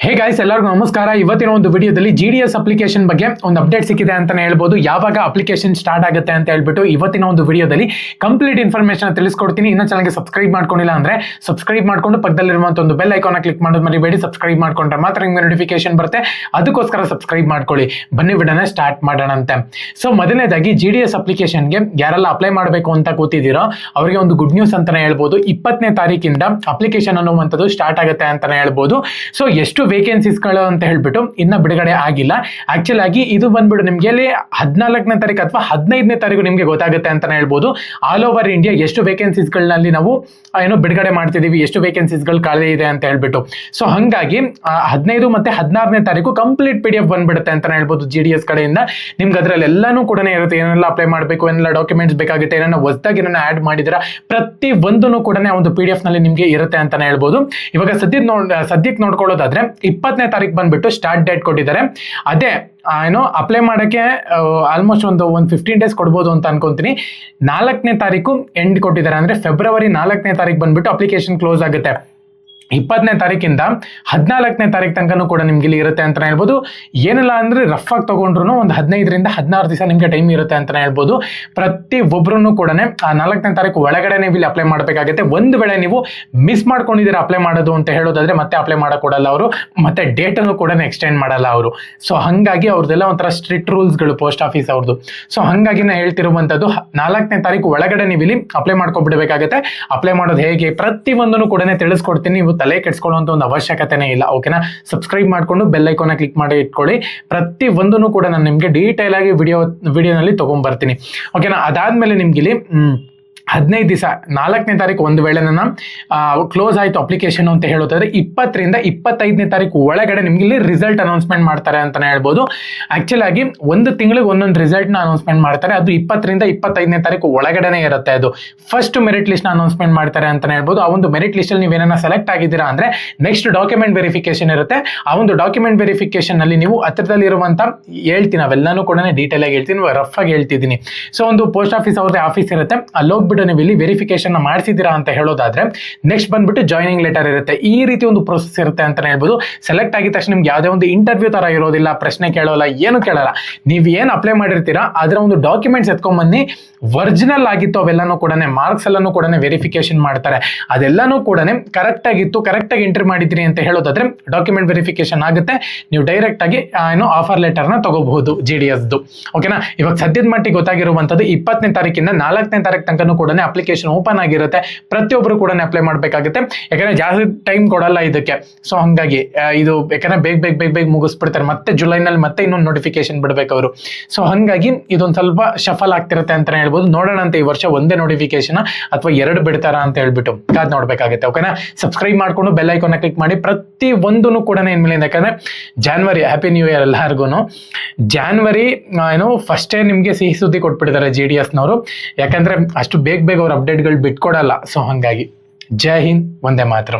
Hey guys, ಎಲ್ಲರಿಗೂ ನಮಸ್ಕಾರ. ಇವತ್ತಿನ ಒಂದು ವಿಡಿಯೋದಲ್ಲಿ GDS ಅಪ್ಲಿಕೇಶನ್ ಬಗ್ಗೆ ಒಂದು ಅಪ್ಡೇಟ್ ಸಿಕ್ಕಿದೆ ಅಂತಾನೆ ಹೇಳ್ಬೋದು. ಯಾವಾಗ ಅಪ್ಲಿಕೇಶನ್ ಸ್ಟಾರ್ಟ್ ಆಗುತ್ತೆ ಅಂತ ಹೇಳ್ಬಿಟ್ಟು ಇವತ್ತಿನ ಒಂದು ವಿಡಿಯೋದಲ್ಲಿ ಕಂಪ್ಲೀಟ್ ಇನ್ಫಾರ್ಮೇಶನ್ ತಿಳಿಸ್ಕೊಡ್ತೀನಿ. ಇನ್ನೂ ಚಾನಲ್ಗೆ ಸಬ್ಸ್ಕ್ರೈಬ್ ಮಾಡ್ಕೊಂಡಿಲ್ಲ ಅಂದ್ರೆ ಸಬ್ಸ್ಕ್ರೈಬ್ ಮಾಡ್ಕೊಂಡು ಪಕ್ಕದಲ್ಲಿರುವಂತ ಒಂದು ಬೆಲ್ ಐಕಾನ್ ಕ್ಲಿಕ್ ಮಾಡೋದು ಮರಿಬೇಡಿ. ಸಬ್ಸ್ಕ್ರೈಬ್ ಮಾಡ್ಕೊಂಡ್ರೆ ಮಾತ್ರ ನಿಮ್ಗೆ ನೋಟಿಫಿಕೇಶನ್ ಬರುತ್ತೆ, ಅದಕ್ಕೋಸ್ಕರ ಸಬ್ಸ್ಕ್ರೈಬ್ ಮಾಡ್ಕೊಳ್ಳಿ. ಬನ್ನಿ ವಿಡಿಯೋನ ಸ್ಟಾರ್ಟ್ ಮಾಡೋಣ ಅಂತ. ಸೊ ಮೊದಲನೇದಾಗಿ GDS ಅಪ್ಲಿಕೇಶನ್ಗೆ ಯಾರೆಲ್ಲ ಅಪ್ಲೈ ಮಾಡಬೇಕು ಅಂತ ಕೂತಿದ್ದೀರೋ ಅವರಿಗೆ ಒಂದು ಗುಡ್ ನ್ಯೂಸ್ ಅಂತಾನೆ ಹೇಳ್ಬೋದು. 20ನೇ ತಾರೀಕಿಂದ ಅಪ್ಲಿಕೇಶನ್ ಅನ್ನುವಂಥದ್ದು ಸ್ಟಾರ್ಟ್ ಆಗುತ್ತೆ ಅಂತಾನೆ ಹೇಳ್ಬೋದು. ಸೊ ಎಷ್ಟು ವೇಕೆನ್ಸೀಸ್ಗಳು ಅಂತ ಹೇಳ್ಬಿಟ್ಟು ಇನ್ನ ಬಿಡುಗಡೆ ಆಗಿಲ್ಲ. ಆಕ್ಚುಲ್ ಆಗಿ ಇದು ಬಂದ್ಬಿಟ್ಟು ನಿಮ್ಗೆ 14ನೇ ತಾರೀಕು ಅಥವಾ 15ನೇ ತಾರೀಕು ನಿಮ್ಗೆ ಗೊತ್ತಾಗುತ್ತೆ ಅಂತಾನೆ ಹೇಳ್ಬೋದು. ಆಲ್ ಓವರ್ ಇಂಡಿಯಾ ಎಷ್ಟು ವೇಕೆನ್ಸೀಸ್ಗಳಲ್ಲಿ ನಾವು ಬಿಡುಗಡೆ ಮಾಡ್ತಿದೀವಿ, ಎಷ್ಟು ವೇಕೆನ್ಸೀಸ್ಗಳು ಖಾಲಿ ಇದೆ ಅಂತ ಹೇಳ್ಬಿಟ್ಟು. ಸೊ ಹಂಗಾಗಿ 15 ಮತ್ತೆ 16ನೇ ತಾರೀಕು ಕಂಪ್ಲೀಟ್ PDF ಬಂದ್ಬಿಡುತ್ತೆ ಅಂತಾನೆ ಹೇಳ್ಬೋದು GDS ಕಡೆಯಿಂದ. ನಿಮ್ಗೆ ಅದ್ರಲ್ಲಿ ಎಲ್ಲಾನು ಕೂಡ ಇರುತ್ತೆ, ಏನೆಲ್ಲ ಅಪ್ಲೈ ಮಾಡಬೇಕು, ಏನೆಲ್ಲ ಡಾಕ್ಯುಮೆಂಟ್ಸ್ ಬೇಕಾಗುತ್ತೆ, ಏನೆಲ್ಲ ಹೊಸದಾಗಿ ಏನೆಲ್ಲ ಆಡ್ ಮಾಡಿದಿರ ಪ್ರತಿ ಒಂದನ್ನು ಕೂಡ ಒಂದು PDF ನಲ್ಲಿ ನಿಮ್ಗೆ ಇರುತ್ತೆ ಅಂತಾನೆ ಹೇಳ್ಬೋದು. ಇವಾಗ ಸದ್ಯಕ್ಕೆ ನೋಡ್ಕೊಳ್ಳೋದಾದ್ರೆ 20ನೇ ತಾರೀಕು ಬಂದ್ಬಿಟ್ಟು ಸ್ಟಾರ್ಟ್ ಡೇಟ್ ಕೊಟ್ಟಿದ್ದಾರೆ. ಅದೇ ಅಪ್ಲೈ ಮಾಡಕ್ಕೆ ಆಲ್ಮೋಸ್ಟ್ ಒಂದು 15 ಡೇಸ್ ಕೊಡ್ಬೋದು ಅಂತ ಅನ್ಕೊಂತೀನಿ. 4ನೇ ತಾರೀಕು ಎಂಡ್ ಕೊಟ್ಟಿದ್ದಾರೆ, ಅಂದ್ರೆ ಫೆಬ್ರವರಿ 4ನೇ ತಾರೀಕು ಬಂದ್ಬಿಟ್ಟು ಅಪ್ಲಿಕೇಶನ್ ಕ್ಲೋಸ್ ಆಗುತ್ತೆ. 20ನೇ ತಾರೀಕಿಂದ 14ನೇ ತಾರೀಕು ತನಕನೂ ಕೂಡ ನಿಮ್ಗೆ ಇಲ್ಲಿ ಇರುತ್ತೆ ಅಂತ ಹೇಳ್ಬೋದು. ಏನೆಲ್ಲ ಅಂದ್ರೆ ರಫ್ ಆಗಿ ತಗೊಂಡ್ರು ಒಂದು 15ರಿಂದ 16 ದಿವಸ ನಿಮ್ಗೆ ಟೈಮ್ ಇರುತ್ತೆ ಅಂತ ಹೇಳ್ಬೋದು. ಪ್ರತಿ ಒಬ್ರು ಕೂಡ ಆ 4ನೇ ತಾರೀಕು ಒಳಗಡೆ ನೀವು ಇಲ್ಲಿ ಅಪ್ಲೈ ಮಾಡಬೇಕಾಗುತ್ತೆ. ಒಂದು ವೇಳೆ ನೀವು ಮಿಸ್ ಮಾಡ್ಕೊಂಡಿದ್ದೀರಾ ಅಪ್ಲೈ ಮಾಡೋದು ಅಂತ ಹೇಳೋದಾದ್ರೆ ಮತ್ತೆ ಅಪ್ಲೈ ಮಾಡಕ್ ಕೊಡಲ್ಲ ಅವರು, ಮತ್ತೆ ಡೇಟ್ ಅನ್ನು ಕೂಡ ಎಕ್ಸ್ಟೆಂಡ್ ಮಾಡಲ್ಲ ಅವರು. ಸೊ ಹಂಗಾಗಿ ಅವ್ರದ್ದೆಲ್ಲ ಒಂಥರ ಸ್ಟ್ರಿಕ್ಟ್ ರೂಲ್ಸ್ಗಳು ಪೋಸ್ಟ್ ಆಫೀಸ್ ಅವ್ರದ್ದು. ಸೊ ಹಂಗಾಗಿ ನಾ ಹೇಳ್ತಿರುವಂತದ್ದು 4ನೇ ತಾರೀಕು ಒಳಗಡೆ ನೀವು ಇಲ್ಲಿ ಅಪ್ಲೈ ಮಾಡ್ಕೊಬಿಡ್ಬೇಕಾಗುತ್ತೆ. ಅಪ್ಲೈ ಮಾಡೋದು ಹೇಗೆ ಪ್ರತಿ ಒಂದನ್ನು ಕೂಡ ತಿಳಿಸ್ಕೊಡ್ತೀನಿ, ನೀವು ತಲೆ ಕೆಡ್ಸ್ಕೊಳ್ಳುವಂತ ಒಂದು ಅವಶ್ಯಕತೆನೇ ಇಲ್ಲ. ಓಕೆನಾ? ಸಬ್ಸ್ಕ್ರೈಬ್ ಮಾಡ್ಕೊಂಡು ಬೆಲ್ ಐಕಾನ್ ಕ್ಲಿಕ್ ಮಾಡಿ ಇಟ್ಕೊಳ್ಳಿ. ಪ್ರತಿ ಒಂದನ್ನು ಕೂಡ ನಾನು ನಿಮ್ಗೆ ಡೀಟೇಲ್ ಆಗಿ ವಿಡಿಯೋನಲ್ಲಿ ತಗೊಂಡ್ ಬರ್ತೀನಿ. ಓಕೆನಾ? ಅದಾದ್ಮೇಲೆ ನಿಮ್ಗೆ ಇಲ್ಲಿ 15 ದಿವಸ 4ನೇ ತಾರೀಕು ಒಂದು ವೇಳೆ ನನ್ನ ಕ್ಲೋಸ್ ಆಯ್ತು ಅಪ್ಲಿಕೇಶನ್ ಅಂತ ಹೇಳೋದಾದ್ರೆ 20ರಿಂದ 25ನೇ ತಾರೀಕು ಒಳಗಡೆ ನಿಮ್ಗೆ ಇಲ್ಲಿ ರಿಸಲ್ಟ್ ಅನೌನ್ಸ್ಮೆಂಟ್ ಮಾಡ್ತಾರೆ ಅಂತಾನೆ ಹೇಳ್ಬೋದು. ಆಕ್ಚುಲ್ ಆಗಿ ಒಂದು ತಿಂಗಳಿಗೆ ಒಂದೊಂದು ರಿಸಲ್ಟ್ ನ ಅನೌನ್ಸ್ಮೆಂಟ್ ಮಾಡ್ತಾರೆ. ಅದು 20ರಿಂದ 25ನೇ ತಾರೀಕು ಒಳಗಡೆನೆ ಇರುತ್ತೆ. ಅದು ಫಸ್ಟ್ ಮೆರಿಟ್ ಲಿಸ್ಟ್ ನ ಅನೌನ್ಸ್ಮೆಂಟ್ ಮಾಡ್ತಾರೆ ಅಂತಾನೆ ಹೇಳ್ಬೋದು. ಆ ಒಂದು ಮೆರಿಟ್ ಲಿಸ್ಟ್ ಅಲ್ಲಿ ನೀವೇನ ಸೆಲೆಕ್ಟ್ ಆಗಿದ್ದೀರಾ ಅಂದ್ರೆ ನೆಕ್ಸ್ಟ್ ಡಾಕ್ಯುಮೆಂಟ್ ವೆರಿಫಿಕೇಶನ್ ಇರುತ್ತೆ. ಆ ಒಂದು ಡಾಕ್ಯುಮೆಂಟ್ ವೆರಿಫಿಕೇಶನ್ ಅಲ್ಲಿ ನೀವು ಹತ್ರದಲ್ಲಿ ಇರುವಂತ ಹೇಳ್ತೀನಿ, ಅವೆಲ್ಲಾನು ಕೂಡ ಡೀಟೇಲ್ ಆಗಿ ಹೇಳ್ತೀನಿ, ರಫ್ ಆಗಿ ಹೇಳ್ತಿದ್ದೀನಿ. ಸೊ ಒಂದು ಪೋಸ್ಟ್ ಆಫೀಸ್ ಅವ್ರದೇ ಆಫೀಸ್ ಇರುತ್ತೆ, ಅಲ್ಲಿ ನೀವು ಇಲ್ಲಿ ವೆರಿಫಿಕೇಶನ್ ಮಾಡಿಸಿದ್ದೀರಾ ಅಂತ ಹೇಳೋದಾದ್ರೆ ನೆಕ್ಸ್ಟ್ ಬಂದ್ಬಿಟ್ಟು ಜಾಯ್ನಿಂಗ್ ಲೆಟರ್ ಇರುತ್ತೆ. ಈ ರೀತಿ ಒಂದು ಪ್ರೊಸೆಸ್ ಇರುತ್ತೆ ಅಂತಾನೆ ಹೇಳ್ಬೋದು. ಸೆಲೆಕ್ಟ್ ಆಗಿದ ತಕ್ಷಣ ನಿಮ್ಗೆ ಯಾವುದೇ ಒಂದು ಇಂಟರ್ವ್ಯೂ ತರ ಇರೋದಿಲ್ಲ, ಪ್ರಶ್ನೆ ಕೇಳೋಲ್ಲ, ಏನು ಕೇಳಲ್ಲ. ನೀವು ಏನು ಅಪ್ಲೈ ಮಾಡಿರ್ತೀರಾ ಅದರ ಒಂದು ಡಾಕ್ಯುಮೆಂಟ್ಸ್ ಎತ್ಕೊಂಡ್ಬನ್ನಿ, ಒರಿಜಿನಲ್ ಆಗಿತ್ತು ಅವೆಲ್ಲಾನು ಕೂಡ ಮಾರ್ಕ್ಸ್ ಎಲ್ಲಾನು ಕೂಡ ವೆರಿಫಿಕೇಶನ್ ಮಾಡ್ತಾರೆ. ಅದೆಲ್ಲಾನು ಕೂಡ ಕರೆಕ್ಟ್ ಆಗಿತ್ತು, ಕರೆಕ್ಟ್ ಆಗಿ ಎಂಟ್ರಿ ಮಾಡಿದ್ರಿ ಅಂತ ಹೇಳೋದಾದ್ರೆ ಡಾಕ್ಯುಮೆಂಟ್ ವೆರಿಫಿಕೇಶನ್ ಆಗುತ್ತೆ. ನೀವು ಡೈರೆಕ್ಟ್ ಆಗಿ ಆಫರ್ ಲೆಟರ್ ನ ತಗೋಬಹುದು GDSದು. ಓಕೆನಾ? ಇವಾಗ ಸದ್ಯದ ಮಟ್ಟಿಗೆ ಗೊತ್ತಾಗಿರುವಂತದ್ದು 20ನೇ ತಾರೀಕಿಂದ 4ನೇ ತಾರೀಕು ತನಕನೂ ಕೂಡ ಅಪ್ಲಿಕೇಶನ್ ಓಪನ್ ಆಗಿರುತ್ತೆ. ಪ್ರತಿಯೊಬ್ಬರು ಕೂಡ ಅಪ್ಲೈ ಮಾಡಬೇಕಾಗುತ್ತೆ, ಯಾಕಂದ್ರೆ ಜಾಸ್ತಿ ಟೈಮ್ ಕೊಡಲ್ಲ ಇದಕ್ಕೆ. ಸೊ ಹಂಗಾಗಿ ಇದು ಯಾಕಂದ್ರೆ ಬೇಗ ಮುಗಿಸ್ಬಿಡ್ತಾರೆ. ಮತ್ತೆ ಜುಲೈನಲ್ಲಿ ಮತ್ತೆ ಇನ್ನೊಂದು ನೋಟಿಫಿಕೇಶನ್ ಬಿಡ್ಬೇಕು ಅವರು. ಸೊ ಹಂಗಾಗಿ ಇದೊಂದು ಸ್ವಲ್ಪ ಶಫಲ್ ಆಗ್ತಿರುತ್ತೆ ಅಂತಾನೆ ಹೇಳ್ಬೋದು. ನೋಡೋಣ ಅಂತ ಈ ವರ್ಷ ಒಂದೇ ನೋಟಿಫಿಕೇಶನ್ ಅಥವಾ 2 ಬಿಡ್ತಾರ ಅಂತ ಹೇಳ್ಬಿಟ್ಟು ಕಾದ್ ನೋಡ್ಬೇಕಾಗುತ್ತೆ. ಓಕೆನಾ? ಸಬ್ಸ್ಕ್ರೈಬ್ ಮಾಡ್ಕೊಂಡು ಬೆಲ್ ಐಕಾನ್ ಕ್ಲಿಕ್ ಮಾಡಿ. ಪ್ರತಿ ಒಂದನ್ನು ಕೂಡ ಇನ್ಮೇಲೆ, ಯಾಕಂದ್ರೆ ಜಾನ್ವರಿ, ಹ್ಯಾಪಿ ನ್ಯೂ ಇಯರ್ ಎಲ್ಲರಿಗೂ. ಜಾನ್ವರಿ ಫಸ್ಟೇ ನಿಮ್ಗೆ ಸಿಹಿ ಸುದ್ದಿ ಕೊಟ್ಬಿಟ್ಟಿದ್ದಾರೆ GDSನವರು, ಯಾಕಂದ್ರೆ ಅಷ್ಟು ಬೇಗ ಅವ್ರ ಅಪ್ಡೇಟ್ಗಳು ಬಿಟ್ಕೊಡಲ್ಲ. ಸೊ ಹಂಗಾಗಿ ಜೈ ಹಿಂದ್, ವಂದೇ ಮಾತರಂ.